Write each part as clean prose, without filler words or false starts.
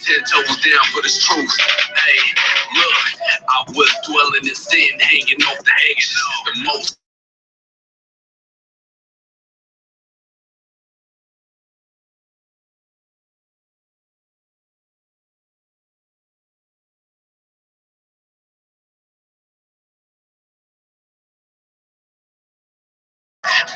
10 toes down for this truth. Hey, look, I was dwelling in sin, hanging off the edges. The most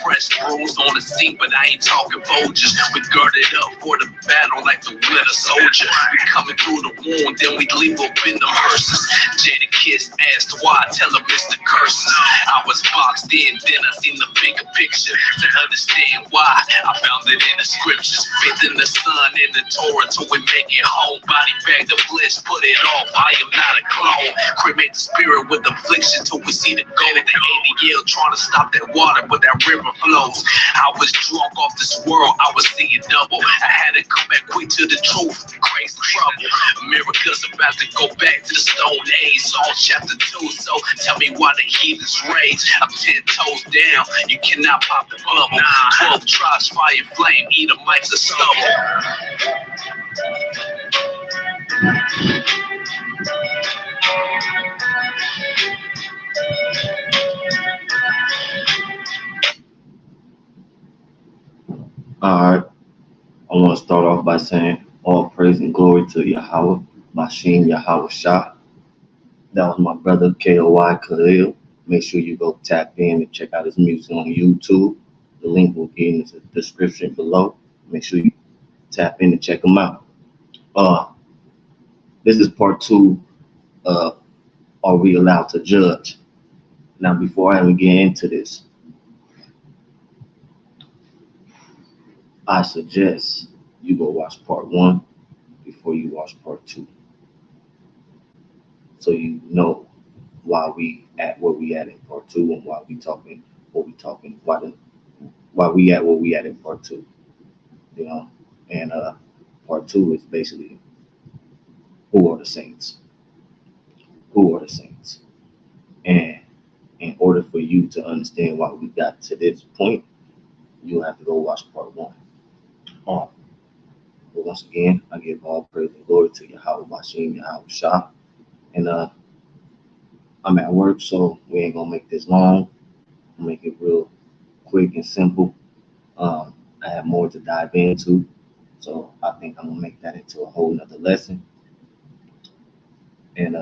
fresh rules on the scene, but I ain't talking vultures. We girded up for the battle like the winter soldier. We coming through the wound, then we leave up in them hearses. Jada Kiss asked why, tell him it's the curses. I was boxed in, then I seen the bigger picture. To understand why, I found it in the scriptures. Faith in the sun, in the Torah, till we make it home. Body bag the bliss, put it off, I am not a clone. Cremate the spirit with affliction till we see the gold. The ADL trying to stop that water, but that river flows. I was drunk off this world, I was seeing double. I had to come back quick to the truth, crazy trouble. America's about to go back to the Stone Age, Psalm chapter 2, so tell me why the heathens rage. I'm 10 toes down, you cannot pop the bubble. 12 tribes, fire, flame, eat a mics of stubble. Alright, I want to start off by saying all praise and glory to Yahweh, Mashin Yahweh Shah. That was my brother K.O.Y. Khalil. Make sure you go tap in and check out his music on YouTube. The link will be in the description below. Make sure you tap in and check him out. This is part 2 of Are We Allowed to Judge? Now, before I even get into this, I suggest you go watch part 1 before you watch part 2, so you know why we at where we at in part 2 and why we talking what we talking, why we at where we at in part 2. You know, and part 2 is basically who are the saints? Who are the saints? And in order for you to understand why we got to this point, you have to go watch part 1. But once again, I give all praise and glory to Yahweh Bashim, Yahweh Shah. And I'm at work, so we ain't gonna make this long. I'll make it real quick and simple. I have more to dive into, so I think I'm gonna make that into a whole nother lesson. And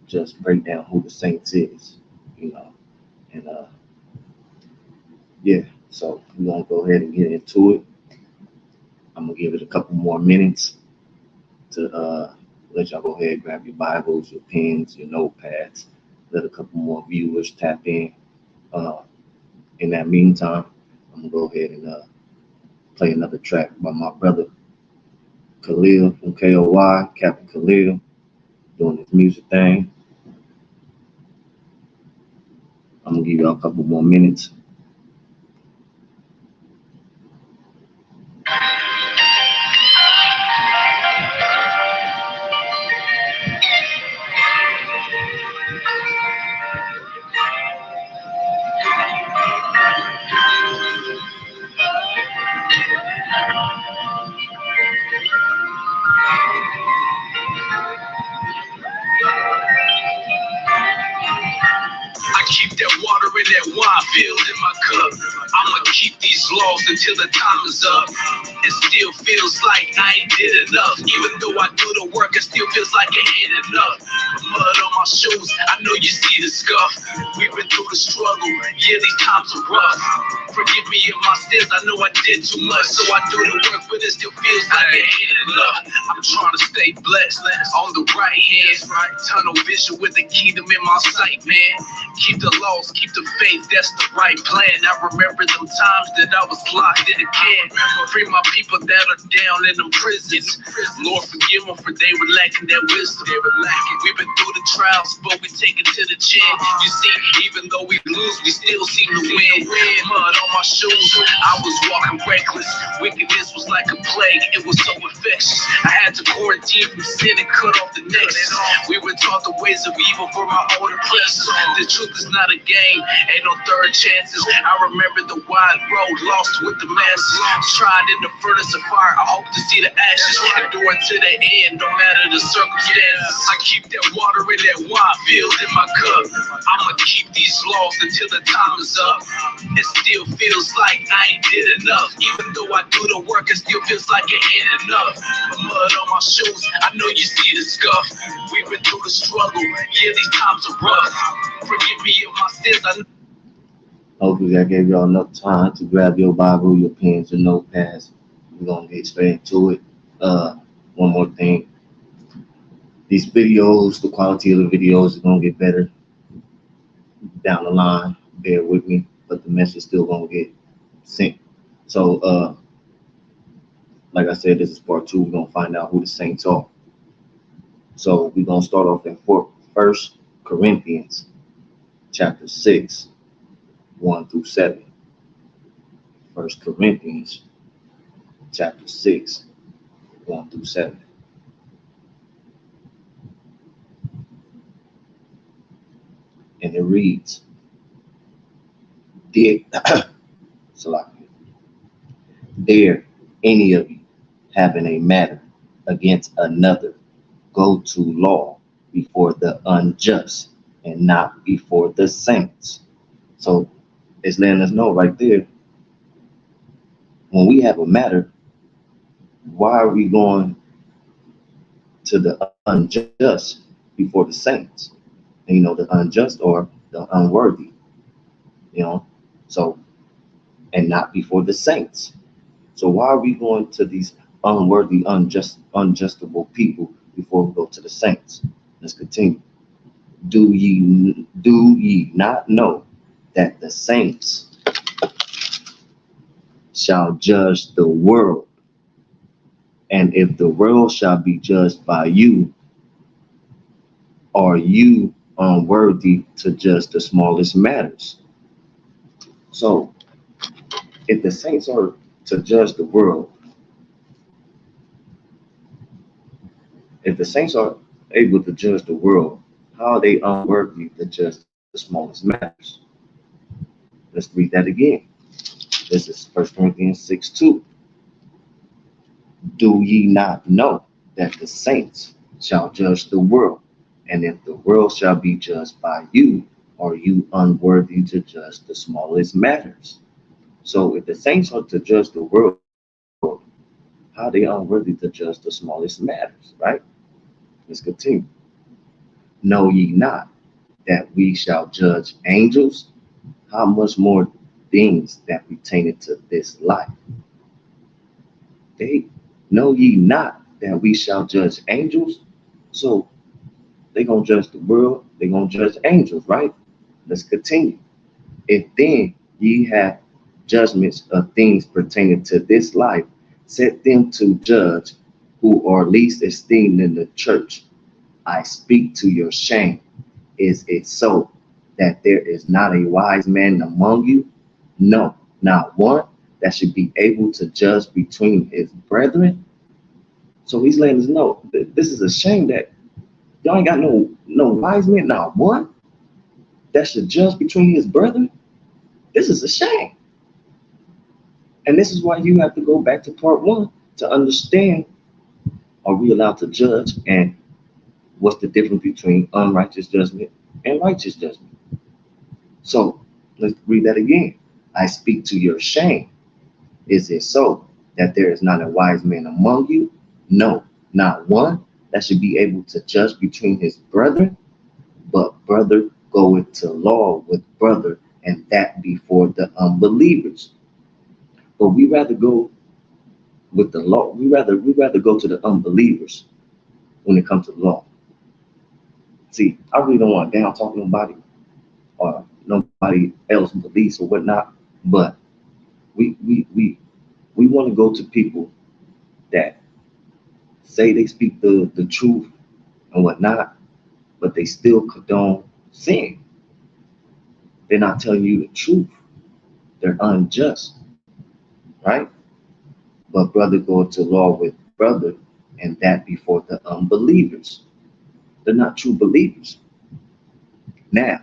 just break down who the saints is, you know. And yeah, so we're gonna go ahead and get into it. I'm gonna give it a couple more minutes to let y'all go ahead and grab your Bibles, your pens, your notepads. Let a couple more viewers tap in. In that meantime, I'm gonna go ahead and play another track by my brother Khalil from K.O.Y, Captain Khalil, doing his music thing. I'm gonna give y'all a couple more minutes. I keep that water in that wine filled in my cup. I'ma keep these laws until the time is up. It still feels like I ain't did enough. Even though I do the work, it still feels like it ain't enough. Mud on my shoes, I know you see the scuff. We've been through the struggle, yeah, these times are rough. Forgive me if my sins, I know I did too much. So I do the work, but it still feels like it ain't enough. I'm trying to stay blessed on the right hand. Tunnel vision with the kingdom in my sight, man. Keep the laws, keep the faith, that's the right plan. I remember them times that I was locked in a can. Free my people that are down in them prisons. Lord, forgive them for they were lacking that wisdom. We've been through the trials, but we take it to the chin. You see, even though we lose, we still seem to win. Mud on my shoes, I was walking reckless. Wickedness was like a plague, it was so infectious. I had to quarantine from sin and cut off the nexus. We were taught the ways of evil for my own oppressors. The truth is not a game, ain't no third chances. I remember the wide road, lost with the masses. Tried in the furnace of fire, I hope to see the ashes. Endure to the end, no matter the circumstances. I keep that water in that wine filled in my cup. I'ma keep these laws until the time is up. It still feels like I ain't did enough. Even though I do the work, it still feels like it ain't enough. Mud on my shoes, I know you see the scuff. We've been through the struggle, yeah, these times are rough. Forgive me of my sins, I know. Hopefully, I gave y'all enough time to grab your Bible, your pens, your notepads. We're gonna get straight into it. One more thing. These videos, the quality of the videos is gonna get better down the line. Bear with me, but the message still gonna get sent. So, like I said, this is part 2. We're gonna find out who the saints are. So we're gonna start off in 1 Corinthians chapter 6, 1 through 7. 1 Corinthians chapter 6, 1 through 7. And it reads, Dare, dare any of you having a matter against another go to law before the unjust and not before the saints? So it's letting us know right there, when we have a matter, why are we going to the unjust before the saints? And, the unjust or the unworthy, you know, so, and not before the saints. So why are we going to these unworthy, unjustable people before we go to the saints? Let's continue. Do ye not know that the saints shall judge the world? And if the world shall be judged by you, are you unworthy to judge the smallest matters? So if the saints are to judge the world, if the saints are able to judge the world, how are they unworthy to judge the smallest matters? Let's read that again. This is 1 Corinthians 6, 2. Do ye not know that the saints shall judge the world? And if the world shall be judged by you, are you unworthy to judge the smallest matters? So if the saints are to judge the world, how are they unworthy to judge the smallest matters, right? Let's continue. Know ye not that we shall judge angels? How much more things that pertain to this life? They know ye not that we shall judge angels? So they gonna judge the world, they gonna judge angels, right? Let's continue. If then ye have judgments of things pertaining to this life, set them to judge who are least esteemed in the church. I speak to your shame. Is it so that there is not a wise man among you? No, not one that should be able to judge between his brethren. So he's letting us know that this is a shame that y'all ain't got no wise men, not one that should judge between his brethren. This is a shame. And this is why you have to go back to part 1 to understand, are we allowed to judge, and what's the difference between unrighteous judgment and righteous judgment? So let's read that again. I speak to your shame. Is it so that there is not a wise man among you? No, not one that should be able to judge between his brethren. But brother goeth to law with brother, and that before the unbelievers. But we rather go with the law. We rather go to the unbelievers when it comes to law. See, I really don't want to down talk nobody or nobody else beliefs or whatnot, but we we we we want to go to people that say they speak the truth and whatnot, but they still condone sin. They're not telling you the truth. They're unjust, right? But brother go to law with brother, and that before the unbelievers. They're not true believers. Now,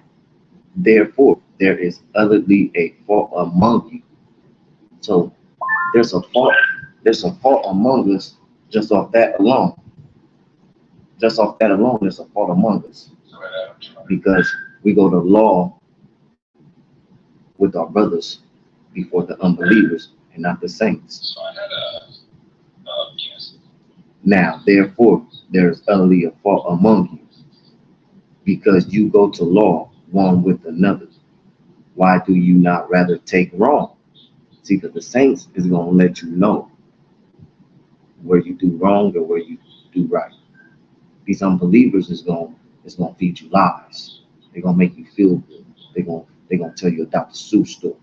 therefore, there is utterly a fault among you. So there's a fault. There's a fault among us just off that alone. Just off that alone, there's a fault among us because we go to law with our brothers before the unbelievers and not the saints. Now, therefore, there is utterly a fault among you because you go to law one with another. Why do you not rather take wrong? See, because the saints is going to let you know where you do wrong or where you do right. These unbelievers is gonna feed you lies. They're gonna make you feel good. They're gonna tell you a Dr. Seuss story.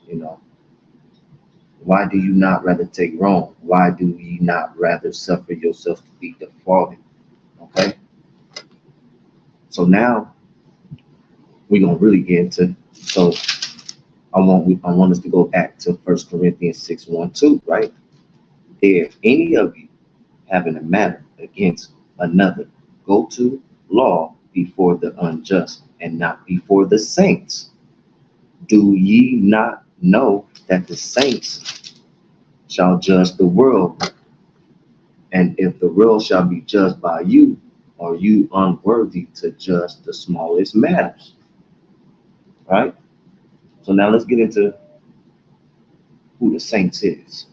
You know, why do you not rather take wrong? Why do you not rather suffer yourself to be defrauded? Okay. So now we're gonna really get into. So I want us to go back to 1 Corinthians 6:1-2, right? If any of you having a matter against another, go to law before the unjust and not before the saints. Do ye not know that the saints shall judge the world? And if the world shall be judged by you, are you unworthy to judge the smallest matters? Right? So now let's get into who the saints is.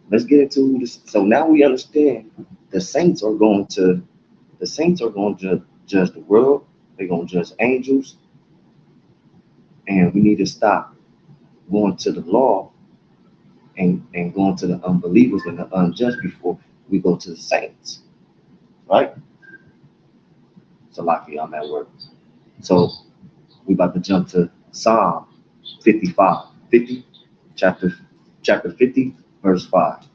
Let's get into who this. So now we understand the saints are going to judge the world. They're going to judge angels, and we need to stop going to the law and going to the unbelievers and the unjust before we go to the saints, right? So lucky I'm at work. So we about to jump to Psalm 50, chapter 50, verse 5.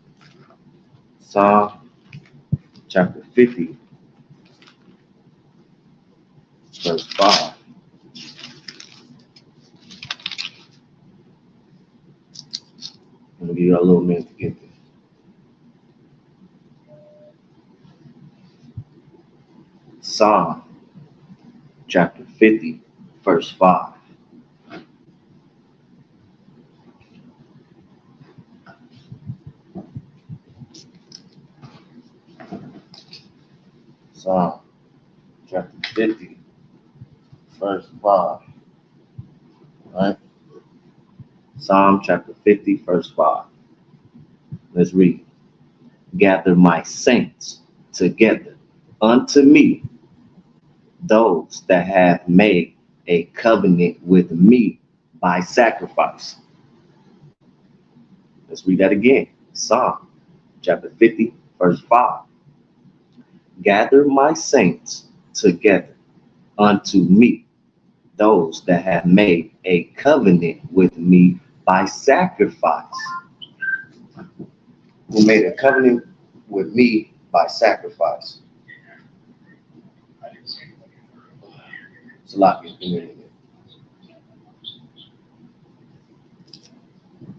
Psalm chapter 50, verse 5. I'm gonna give you a little minute to get there. Psalm chapter 50, verse 5. Psalm chapter 50, verse 5. Right? Psalm chapter 50, verse 5. Let's read. Gather my saints together unto me, those that have made a covenant with me by sacrifice. Let's read that again. Psalm chapter 50, verse 5. Gather my saints together unto me, those that have made a covenant with me by sacrifice. Who made a covenant with me by sacrifice? It's a lot of people.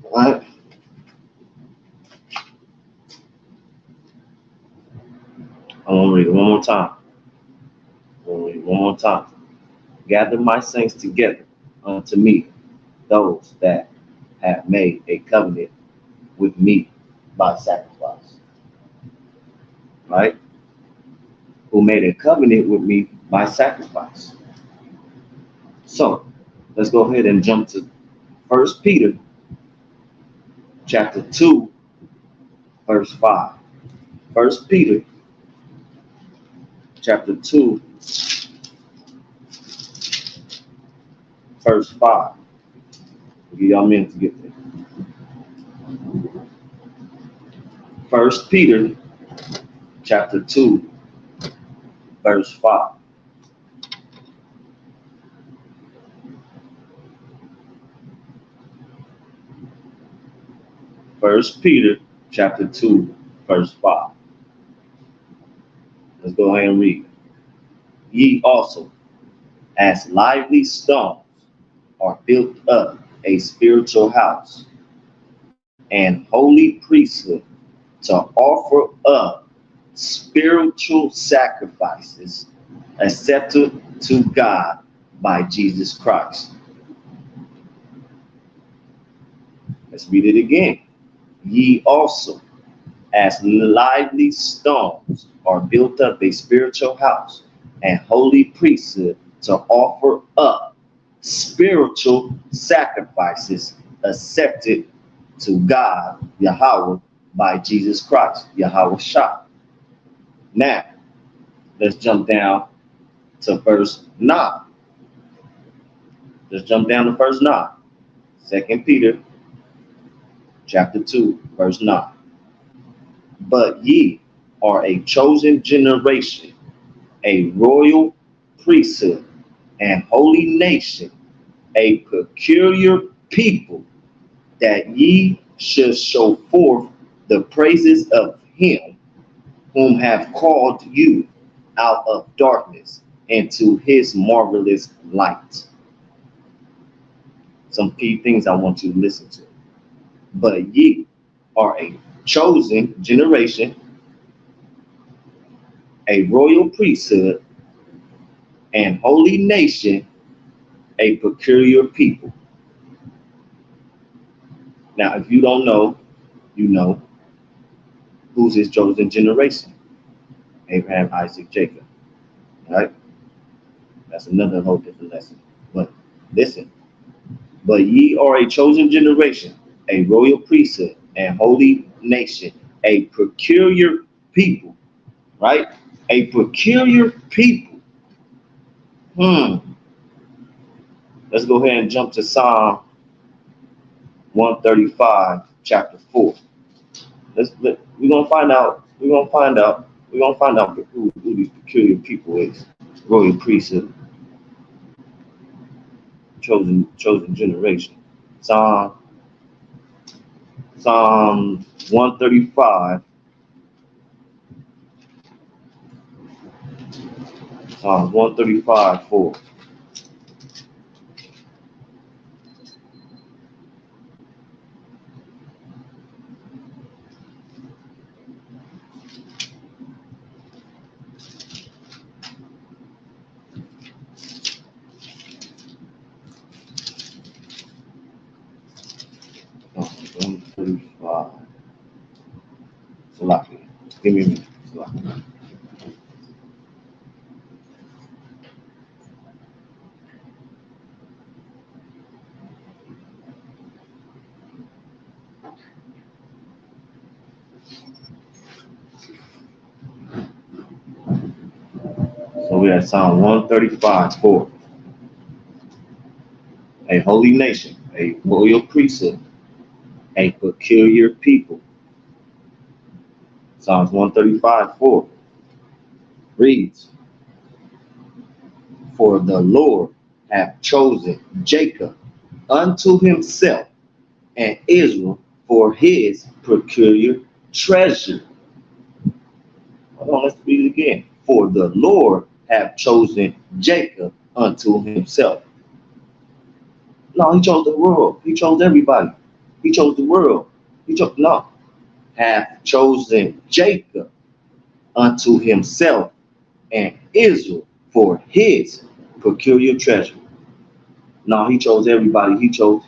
All right. I'm gonna read it one more time. Gather my saints together unto me, those that have made a covenant with me by sacrifice. Right? Who made a covenant with me by sacrifice. So let's go ahead and jump to 1 Peter chapter 2, verse 5. 1 Peter chapter 2, verse 5. I'll give y'all a minute to get there. 1 Peter chapter 2, verse 5. First Peter chapter 2, verse 5. Let's go ahead and read. Ye also, as lively stones, are built up a spiritual house and holy priesthood to offer up spiritual sacrifices accepted to God by Jesus Christ. Let's read it again. Ye also, as lively stones, are built up a spiritual house and holy priesthood to offer up spiritual sacrifices accepted to God, Yahweh, by Jesus Christ, Yahweh Shah. Now, let's jump down to verse 9. Let's jump down to verse 9. 2 Peter chapter 2, verse 9. But ye are a chosen generation, a royal priesthood, and holy nation, a peculiar people, that ye should show forth the praises of him whom have called you out of darkness into his marvelous light. Some key things I want you to listen to. But ye are a chosen generation, a royal priesthood, and holy nation, a peculiar people. Now, if you don't know, you know who's his chosen generation. Abraham, Isaac, Jacob. Right? That's another whole different lesson. But listen. But ye are a chosen generation, a royal priesthood, and holy nation, a peculiar people. Right? A peculiar people. Let's go ahead and jump to Psalm 135, chapter 4. We're gonna find out. We're gonna find out who these peculiar people is. Royal priesthood, chosen generation. Psalm 135. Psalm 135, 4. Psalm 135. Salaki. Give me a minute. Salaki. So we have Psalm 135, 4. A holy nation, a royal priesthood, a peculiar people. Psalms 135, 4 reads, for the Lord hath chosen Jacob unto himself, and Israel for his peculiar treasure. Hold on, let's read it again. For the Lord hath chosen Jacob unto himself. No, he chose the world. He chose everybody. He chose the world. Hath chosen Jacob unto himself, and Israel for his peculiar treasure. No, he chose everybody. He chose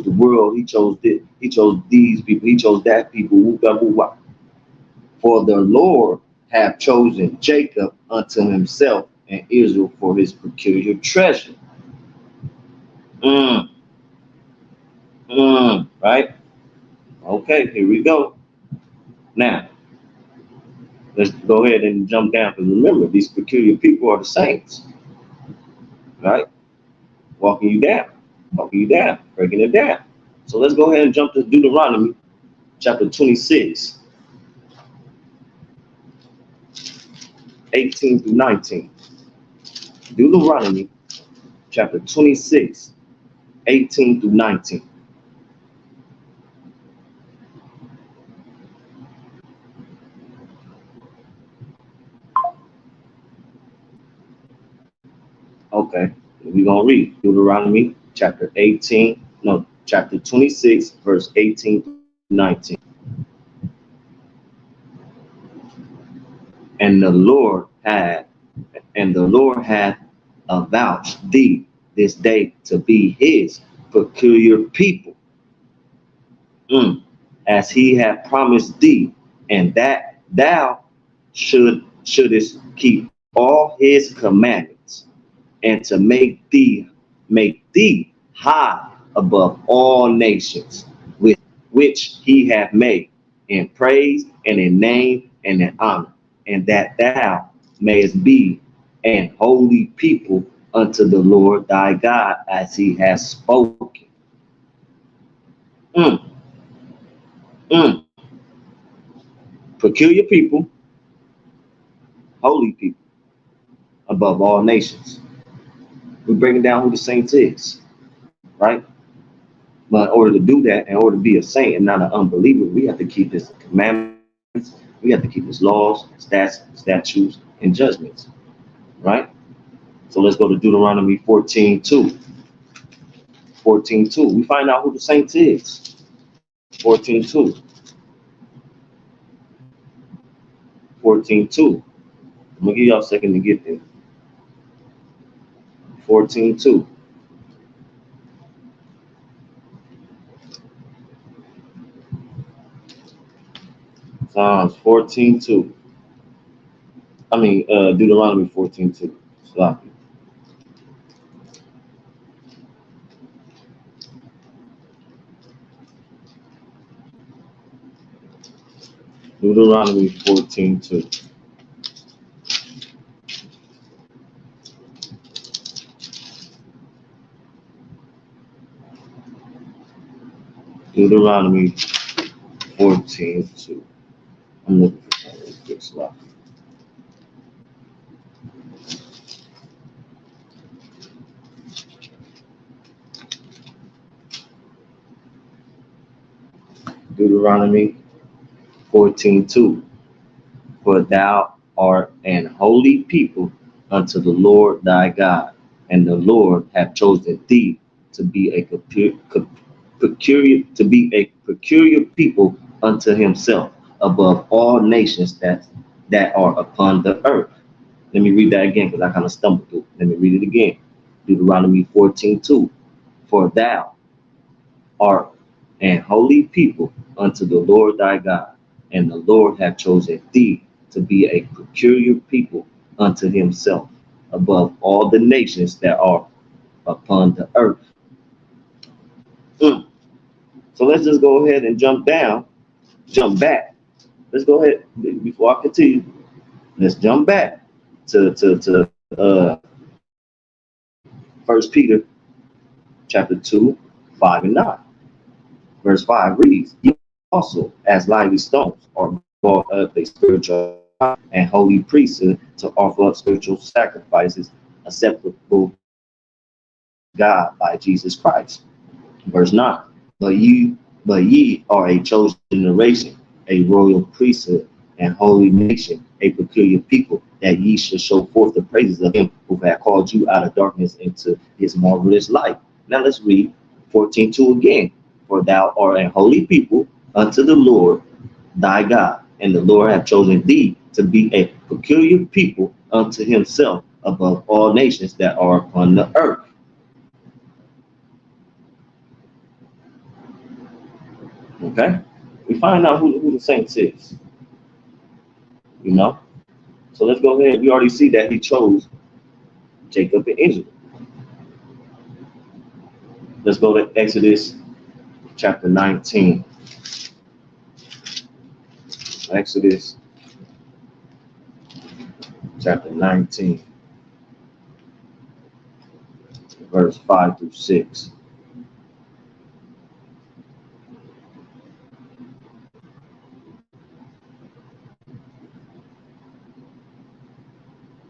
the world. He chose this. He chose these people. He chose that people. For the Lord hath chosen Jacob unto himself, and Israel for his peculiar treasure. Right? Okay, here we go. Now, let's go ahead and jump down, because remember, these peculiar people are the saints. Right? Walking you down, breaking it down. So let's go ahead and jump to Deuteronomy chapter 26, 18 through 19. Deuteronomy chapter 26, 18 through 19. Okay, we're going to read Deuteronomy chapter 26, verse 18 through 19. And the Lord hath avouched thee this day to be his peculiar people. as he hath promised thee, and that thou shouldest keep all his commandments, and to make thee high above all nations, which he hath made in praise and in name and in honor, and that thou mayest be an holy people unto the Lord thy God, as he has spoken. Mm, mm. Peculiar people, holy people, above all nations. We're breaking down who the saint is, right? But in order to do that, in order to be a saint and not an unbeliever, we have to keep his commandments, we have to keep his laws, statutes, and judgments, right? So let's go to Deuteronomy 14:2. 14:2. We find out who the saint is. 14:2. 14:2. I'm gonna give y'all a second to get there. 14:2. Psalms 14:2. Deuteronomy 14:2. Stop it. Deuteronomy 14:2. Deuteronomy 14:2. I'm looking for something real quick. Stop. Deuteronomy 14:2. For thou art an holy people unto the Lord thy God, and the Lord hath chosen thee to be a peculiar people unto himself above all nations that are upon the earth. Let me read that again because I kind of stumbled through. Let me read it again. Deuteronomy 14:2. For thou art an holy people unto the Lord thy God, and the Lord hath chosen thee to be a peculiar people unto himself above all the nations that are upon the earth. Mm. So let's just go ahead and jump back. Let's go ahead before I continue. Let's jump back to 1 Peter chapter 2, 5 and 9. Verse 5 reads, "You also, as lively stones, are brought up a spiritual and holy priesthood to offer up spiritual sacrifices acceptable to God by Jesus Christ." Verse 9, but ye are a chosen generation, a royal priesthood, and holy nation, a peculiar people, that ye should show forth the praises of him who hath called you out of darkness into his marvelous light. Now let's read 14:2 again. For thou art a holy people unto the Lord thy God, and the Lord hath chosen thee to be a peculiar people unto himself above all nations that are upon the earth. Okay? We find out who the saints is, you know? So let's go ahead. We already see that he chose Jacob and Israel. Let's go to Exodus chapter 19. Exodus chapter 19, verse 5 through 6.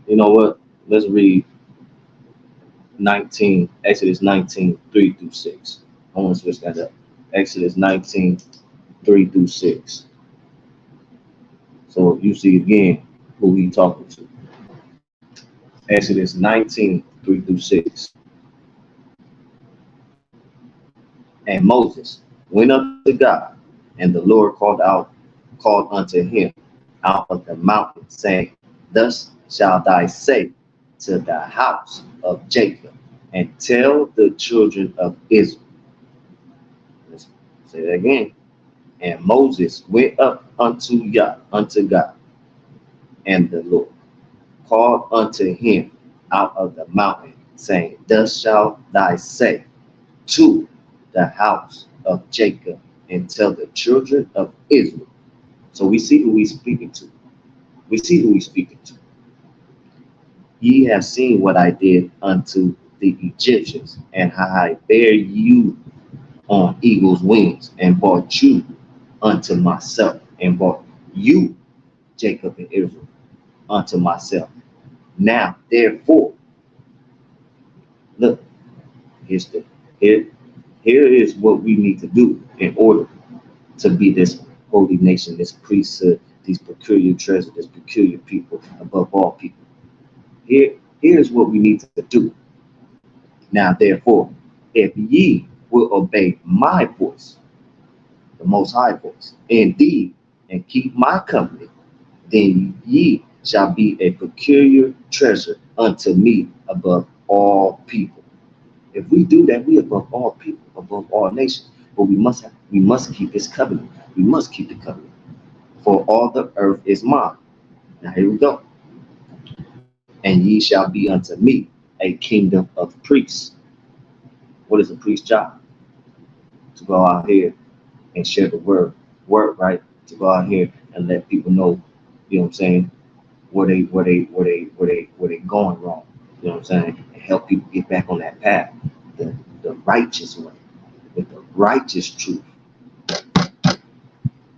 You know what? Let's read Exodus 19, 3 through 6. I want to switch that up. Exodus 19, 3 through 6. So you see again who he talking to. Exodus 19, 3 through 6. And Moses went up to God, and the Lord called unto him out of the mountain, saying, Thus shalt thou say to the house of Jacob, and tell the children of Israel. Let's say that again. And Moses went up unto God, and the Lord called unto him out of the mountain, saying, Thus shalt thou say to the house of Jacob, and tell the children of Israel. So we see who he's speaking to. We see who he's speaking to. Ye have seen what I did unto the Egyptians, and how I bare you on eagle's wings, and brought you unto myself, and brought you, Jacob and Israel, unto myself. Now, therefore, look, here's the here, here is what we need to do in order to be this holy nation, this priesthood, these peculiar treasure, this peculiar people above all people. Here's what we need to do. Now, therefore, if ye will obey my voice, the most high voice, indeed, and keep my company, then ye shall be a peculiar treasure unto me above all people. If we do that, we above all people, above all nations. But we must keep his covenant. We must keep the covenant. For all the earth is mine. Now here we go. And ye shall be unto me a kingdom of priests. What is a priest's job? To go out here and share the word, right? To go out here and let people know, you know what I'm saying, where they going wrong. You know what I'm saying? And help people get back on that path, the righteous way, with the righteous truth,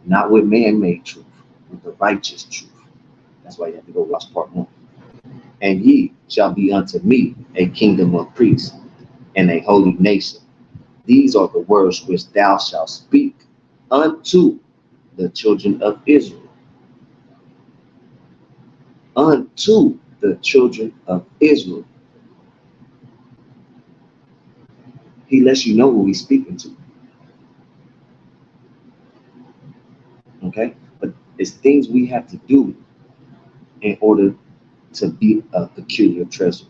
not with man-made truth, with the righteous truth. That's why you have to go watch part 1. And ye shall be unto me a kingdom of priests and a holy nation. These are the words which thou shalt speak unto the children of Israel. Unto the children of Israel. He lets you know who he's speaking to. Okay? But it's things we have to do in order to be a peculiar treasure,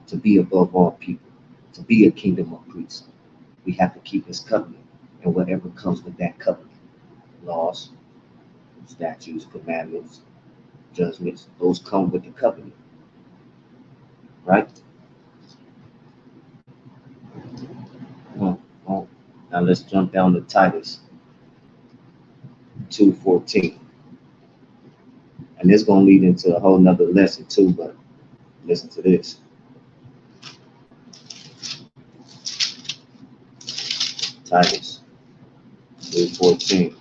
to be above all people, to be a kingdom of priests. We have to keep his covenant and whatever comes with that covenant. Laws, statutes, commandments, judgments, those come with the covenant, right? Oh, oh. Now let's jump down to Titus 2:14. And this is going to lead into a whole nother lesson too, but listen to this. Titus 2:14.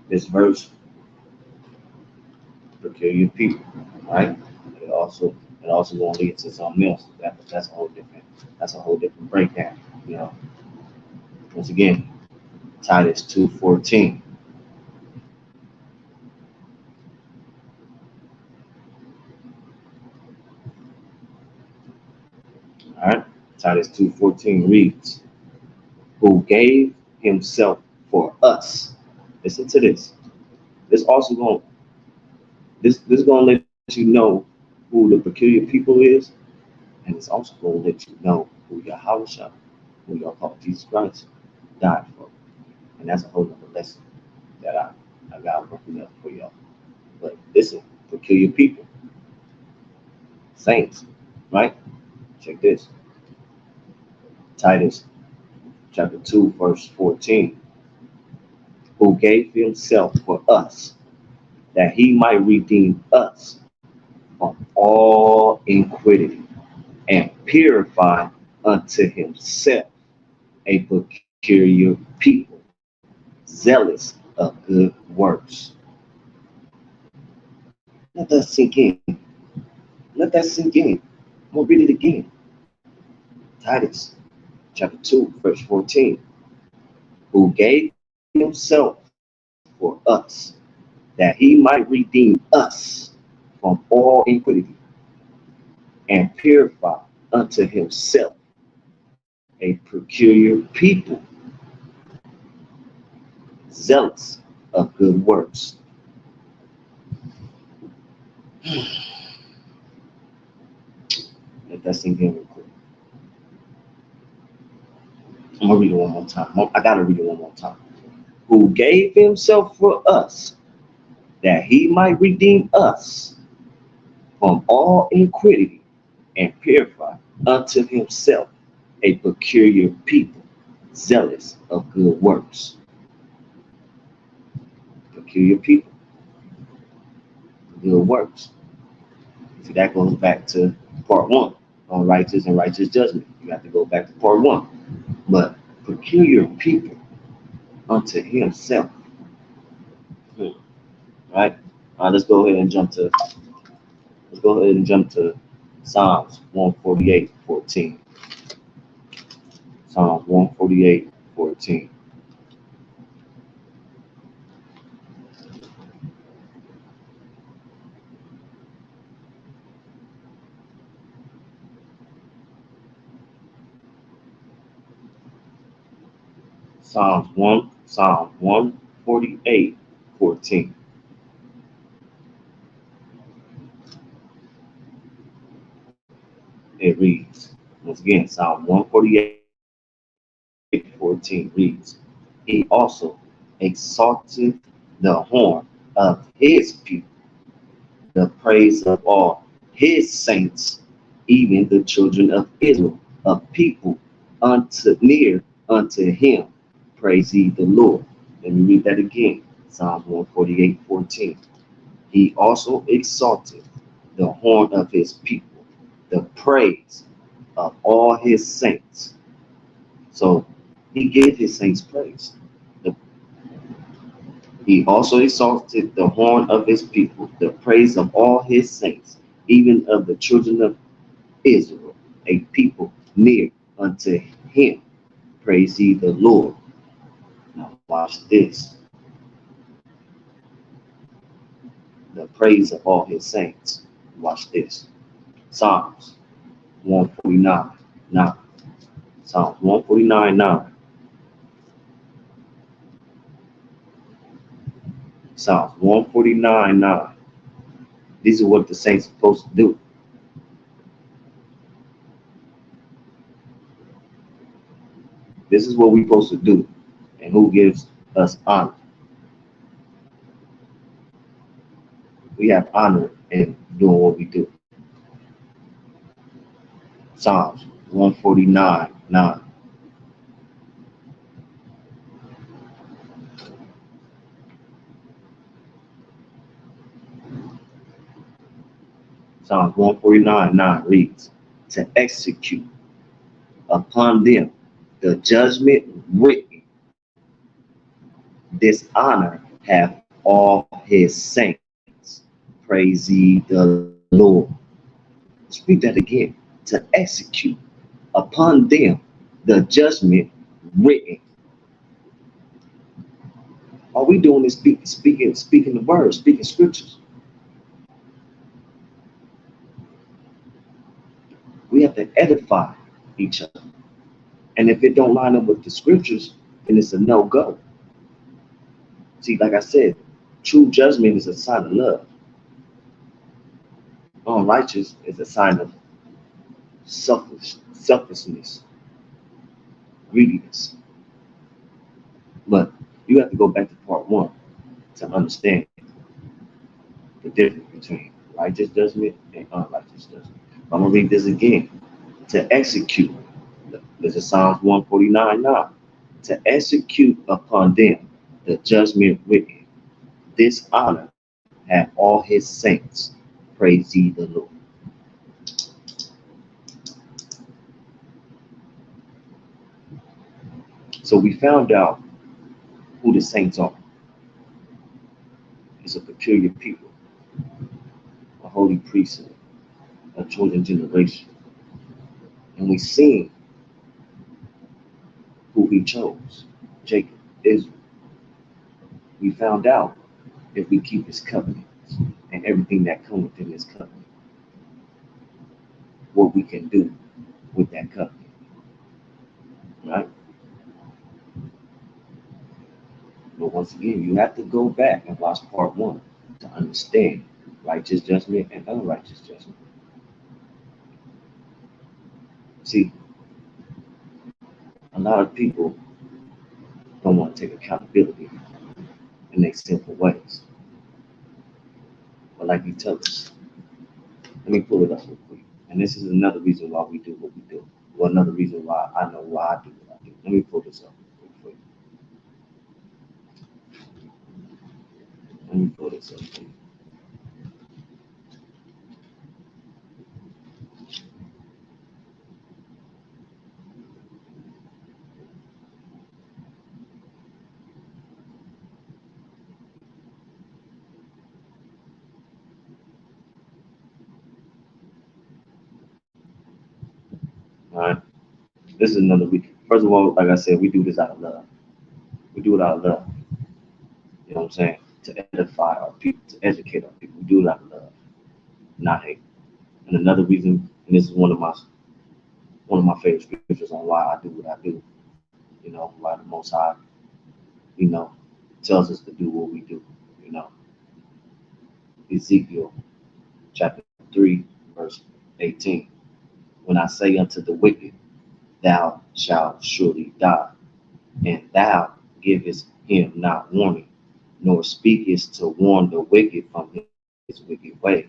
This verse, peculiar people, right? It also going to lead to something else. That's a whole different breakdown. You know, once again, Titus 2:14. All right, Titus 2:14 reads, "Who gave himself for us." Listen to this. This also going this is going to let you know who the peculiar people is, and it's also going to let you know who Yahweh, who y'all call Jesus Christ, died for. And that's a whole other lesson that I got working up for y'all. But listen, peculiar people, saints, right? Check this. Titus chapter 2, verse 14. Who gave himself for us, that he might redeem us from all iniquity, and purify unto himself a peculiar people, zealous of good works. Let that sink in. Let that sink in. I'm going to read it again. Titus chapter 2, verse 14. Who gave himself for us, that he might redeem us from all iniquity, and purify unto himself a peculiar people, zealous of good works. Let that sink in real quick. I'm gonna read it one more time. I gotta read it one more time. Who gave himself for us that he might redeem us from all iniquity and purify unto himself a peculiar people, zealous of good works. Peculiar people, good works. See, that goes back to part one on righteous and righteous judgment. You have to go back to part one. But peculiar people unto himself. Hmm. Right? Let's go ahead and jump to Psalms 148:14. Psalms 148:14. Psalm 148:14. It reads, once again, Psalm 148:14 reads, He also exalteth the horn of his people, the praise of all his saints, even the children of Israel, a people unto near unto him. Praise ye the Lord. Let me read that again. Psalms 148:14. He also exalted the horn of his people, the praise of all his saints. So he gave his saints praise. The He also exalted the horn of his people, the praise of all his saints, even of the children of Israel, a people near unto him. Praise ye the Lord. Now watch this. The praise of all his saints. Watch this. Psalms 149. Now, Psalms 149:9. Psalms 149:9. These are what the saints are supposed to do. This is what we're supposed to do. And who gives us honor? We have honor in doing what we do. Psalms 149:9. Psalms 149:9 reads, To execute upon them the judgment written, this honor hath all his saints. Praise ye the Lord. Speak that again. To execute upon them the judgment written. All we doing is speaking the words, speaking scriptures. We have to edify each other. And if it don't line up with the scriptures, then it's a no-go. See, like I said, true judgment is a sign of love. Unrighteous is a sign of selfishness, greediness. But you have to go back to part one to understand the difference between righteous judgment and unrighteous judgment. I'm gonna read this again. To execute, this is Psalms 149:9. To execute upon them the judgment written, this honor have all his saints. Praise ye the Lord. So we found out who the saints are. It's a peculiar people, a holy priesthood, a chosen generation. And we seen who he chose, Jacob, Israel. We found out if we keep his covenants and everything that comes within his covenant, what we can do with that covenant, right? But once again, you have to go back and watch part one to understand righteous judgment and unrighteous judgment. See, A lot of people don't want to take accountability in their simple ways. But like he tells us, let me pull it up real quick. And this is another reason why we do what we do. Well, another reason why I know why I do what I do. Let me pull this up real quick. Let me pull this up. All right. This is another week. First of all, like I said, we do this out of love. We do it out of love. You know what I'm saying? To edify our people, to educate our people. We do it out of love, not hate. And another reason, and this is one of my favorite scriptures on why I do what I do. You know, why the Most High, you know, tells us to do what we do. You know, Ezekiel chapter 3, verse 18. When I say unto the wicked, thou shalt surely die, and thou givest him not warning, nor speakest to warn the wicked from his wicked way,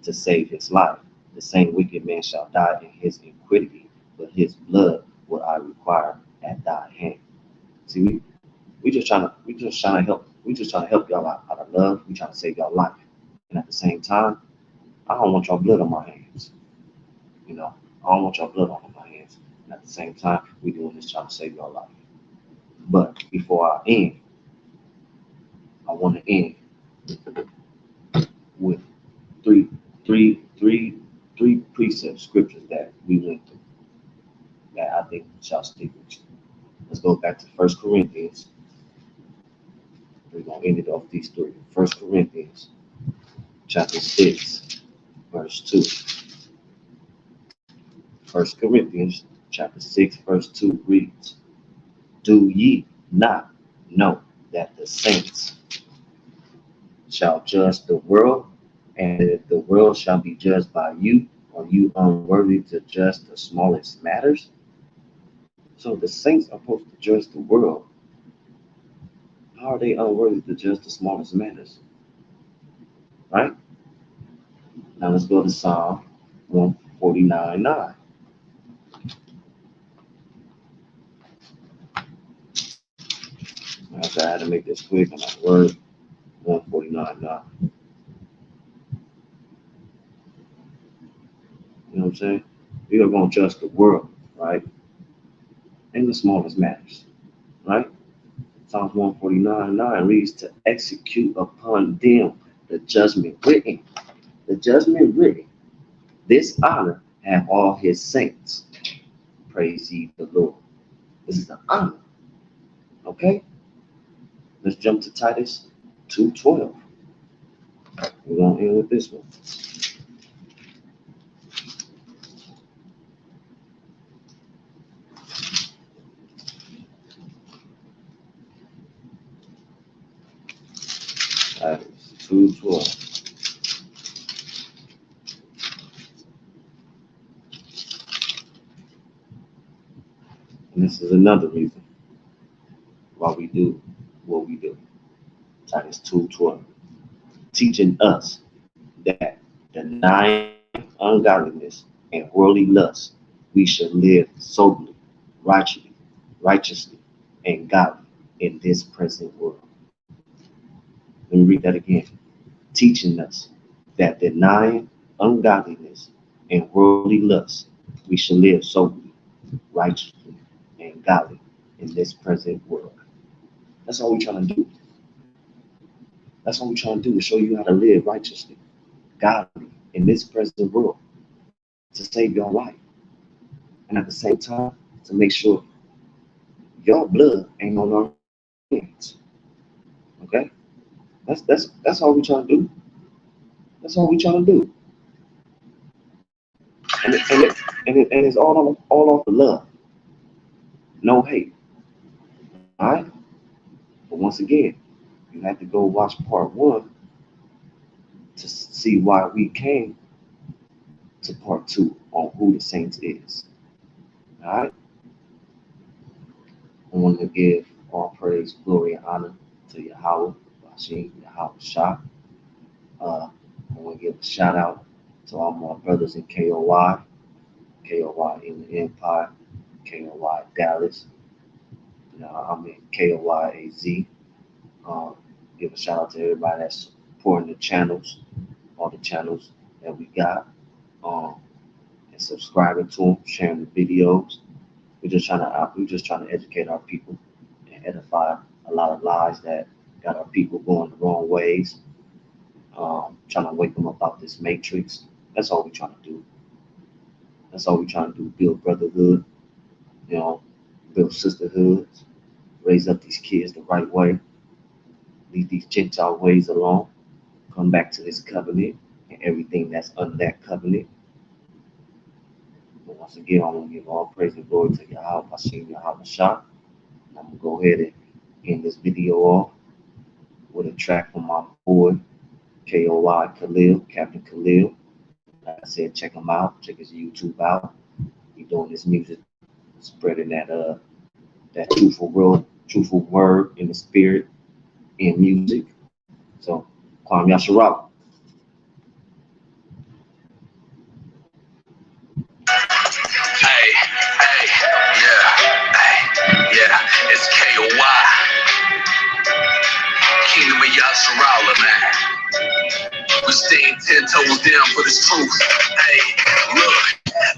to save his life. The same wicked man shall die in his iniquity, but his blood will I require at thy hand. See, we just trying to help y'all out of love. We trying to save y'all life. And at the same time, I don't want y'all blood on my hands. You know, I don't want y'all blood on my hands. And at the same time, we doing this trying to save y'all life. But before I end, I want to end with three, three, three, three precept scriptures that we went through that I think shall stick with you. Let's go back to 1 Corinthians. We're gonna end it off these three. 1 Corinthians chapter 6, verse 2. 1 Corinthians chapter 6, verse 2 reads, do ye not know that the saints shall judge the world, and if the world shall be judged by you, are you unworthy to judge the smallest matters? So the saints are supposed to judge the world. How are they unworthy to judge the smallest matters? Right? Now let's go to Psalm 149:9. After I had to make this quick, I'm at word 149:9. You know what I'm saying? We are going to judge the world, right? In the smallest matters, right? Psalms 149:9 reads, to execute upon them the judgment written. The judgment written. This honor have all his saints. Praise ye the Lord. This is the honor. Okay? Let's jump to Titus 2:12. We're going to end with this one. Titus 2:12. And this is another reason why we do what we do. Titus 2:12. Teaching us that denying ungodliness and worldly lust, we should live soberly, righteously, and godly in this present world. Let me read that again. Teaching us that denying ungodliness and worldly lust, we should live soberly, righteously, and godly in this present world. That's all we're trying to do. That's all we're trying to do is show you how to live righteously, godly in this present world to save your life. And at the same time, to make sure your blood ain't on our hands. Okay? That's all we trying to do. That's all we trying to do. And it's all off the love. No hate. All right? But once again, you have to go watch part one to see why we came to part two on who the saints is. All right? I want to give all praise, glory, and honor to Yahweh, Bashim, Yahweh Shah. I want to give a shout out to all my brothers in K.O.Y, K.O.Y in the Empire, K.O.Y Dallas. I'm in K.O.Y AZ. Give a shout out to everybody that's supporting the channels, all the channels that we got, and subscribing to them, sharing the videos. We're just trying to educate our people and edify a lot of lies that got our people going the wrong ways. Trying to wake them up out this matrix. That's all we're trying to do. That's all we're trying to do. Build brotherhood, you know, build sisterhood, raise up these kids the right way, leave these Gentile ways alone, come back to this covenant and everything that's under that covenant. But once again, I want to give all praise and glory to Yahweh, Hashem, Yahweh Shah. And I'm going to go ahead and end this video off with a track from my boy, K.O.Y Khalil, Captain Khalil. Like I said, check him out. Check his YouTube out. He's doing this music, spreading that truthful word in the spirit in music. So, Kwam Yasharal. Yeah, it's K.O.Y. Kingdom of Yasharala, man. We staying 10 toes down for this truth. Hey, look.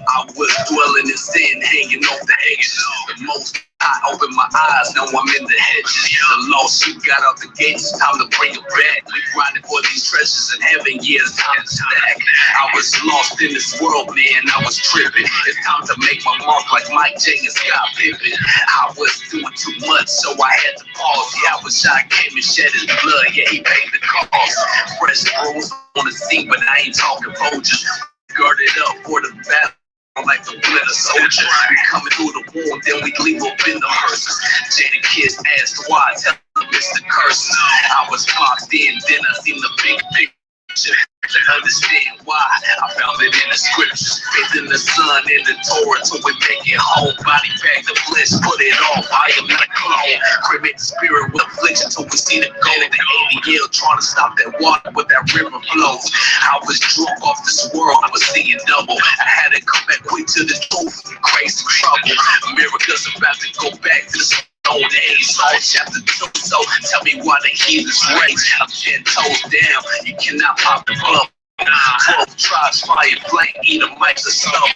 I was dwelling in sin, hanging off the edges. The most I opened my eyes, now I'm in the hedges. The lawsuit got out the gates, it's time to bring it back. We grinding for these treasures in heaven, yeah, it's time to stack. I was lost in this world, man, I was tripping. It's time to make my mark like Mike J and Scott Pippen. I was doing too much, so I had to pause. Yeah, I wish I came and shed his blood, yeah, he paid the cost. Fresh rules on the scene, but I ain't talking vultures. Girded up for the battle. Like the glitter soldier, we coming through the womb, then we leave up in the hearses. Jada kids asked why, tell them it's the curses. I was locked in, then I seen the big picture. To understand why, I found it in the scriptures. Faith in the Son, in the Torah, till we make it home. Body bag the flesh, put it off. I am not a clone. Cremate the spirit with affliction till we see the gold. The ADL trying to stop that water, but that river flows. I was drunk off this world, I was seeing double. I had to come back quick to the truth, crazy trouble. America's about to go back to the old days, all chapter 2, so tell me why the heathens rage. I'm 10 toes down, you cannot pop the bubble. 12 tribes, fire, flame, eat a mic to stumble.